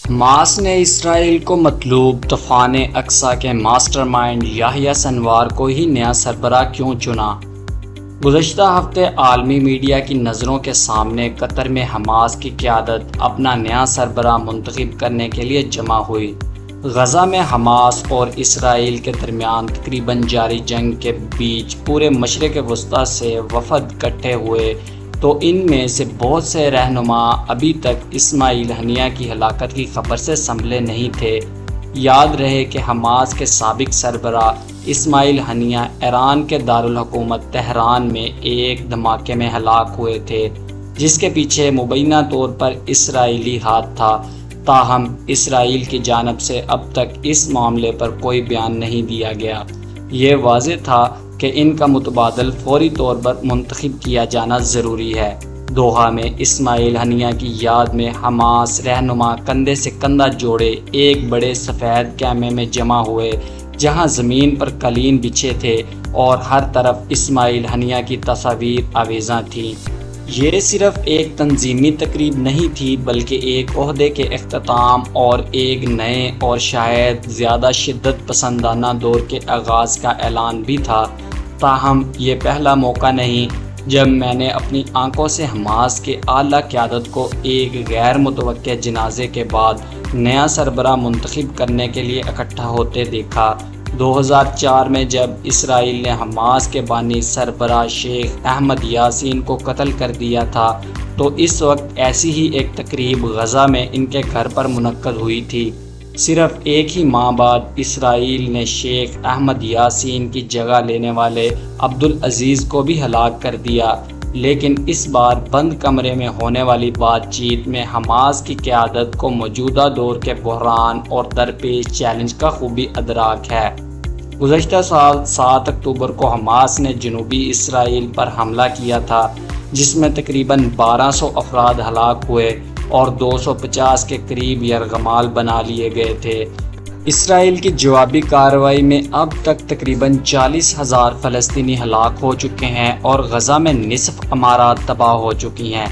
Hamas نے اسرائیل کو مطلوب طوفان اقصی کے ماسٹر مائنڈ یحییٰ سنوار کو ہی نیا سربراہ کیوں چنا؟ گزشتہ ہفتے عالمی میڈیا کی نظروں کے سامنے قطر میں حماس کی قیادت اپنا نیا سربراہ منتخب کرنے کے لیے جمع ہوئی۔ غزہ میں حماس اور اسرائیل کے درمیان تقریباً جاری جنگ کے بیچ پورے مشرق وسطیٰ سے وفد اکٹھے ہوئے تو ان میں سے بہت سے رہنما ابھی تک اسماعیل ہنیہ کی ہلاکت کی خبر سے سنبھلے نہیں تھے۔ یاد رہے کہ حماس کے سابق سربراہ اسماعیل ہنیہ ایران کے دارالحکومت تہران میں ایک دھماکے میں ہلاک ہوئے تھے، جس کے پیچھے مبینہ طور پر اسرائیلی ہاتھ تھا۔ تاہم اسرائیل کی جانب سے اب تک اس معاملے پر کوئی بیان نہیں دیا گیا۔ یہ واضح تھا کہ ان کا متبادل فوری طور پر منتخب کیا جانا ضروری ہے۔ دوحہ میں اسماعیل ہنیہ کی یاد میں حماس رہنما کندھے سے کندھا جوڑے ایک بڑے سفید خیمے میں جمع ہوئے، جہاں زمین پر قالین بچھے تھے اور ہر طرف اسماعیل ہنیہ کی تصاویر آویزاں تھیں۔ یہ صرف ایک تنظیمی تقریب نہیں تھی، بلکہ ایک عہدے کے اختتام اور ایک نئے اور شاید زیادہ شدت پسندانہ دور کے آغاز کا اعلان بھی تھا۔ تاہم یہ پہلا موقع نہیں جب میں نے اپنی آنکھوں سے حماس کے اعلیٰ قیادت کو ایک غیر متوقع جنازے کے بعد نیا سربراہ منتخب کرنے کے لیے اکٹھا ہوتے دیکھا۔ 2004 میں جب اسرائیل نے حماس کے بانی سربراہ شیخ احمد یاسین کو قتل کر دیا تھا تو اس وقت ایسی ہی ایک تقریب غزہ میں ان کے گھر پر منعقد ہوئی تھی۔ صرف ایک ہی ماہ بعد اسرائیل نے شیخ احمد یاسین کی جگہ لینے والے عبدالعزیز کو بھی ہلاک کر دیا، لیکن اس بار بند کمرے میں ہونے والی بات چیت میں حماس کی قیادت کو موجودہ دور کے بحران اور درپیش چیلنج کا خوبی ادراک ہے۔ گزشتہ سال 7 اکتوبر کو حماس نے جنوبی اسرائیل پر حملہ کیا تھا، جس میں تقریباً 1200 افراد ہلاک ہوئے اور 250 کے قریب یرغمال بنا لیے گئے تھے۔ اسرائیل کی جوابی کارروائی میں اب تک تقریباً 40,000 فلسطینی ہلاک ہو چکے ہیں اور غزہ میں نصف عمارات تباہ ہو چکی ہیں۔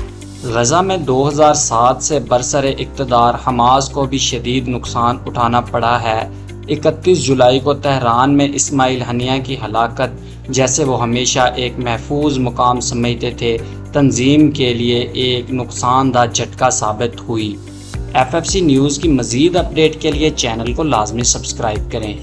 غزہ میں 2007 سے برسر اقتدار حماس کو بھی شدید نقصان اٹھانا پڑا ہے۔ 31 جولائی کو تہران میں اسماعیل ہنیہ کی ہلاکت، جیسے وہ ہمیشہ ایک محفوظ مقام سمجھتے تھے، تنظیم کے لیے ایک نقصان دہ جھٹکا ثابت ہوئی۔ FFC نیوز کی مزید اپڈیٹ کے لیے چینل کو لازمی سبسکرائب کریں۔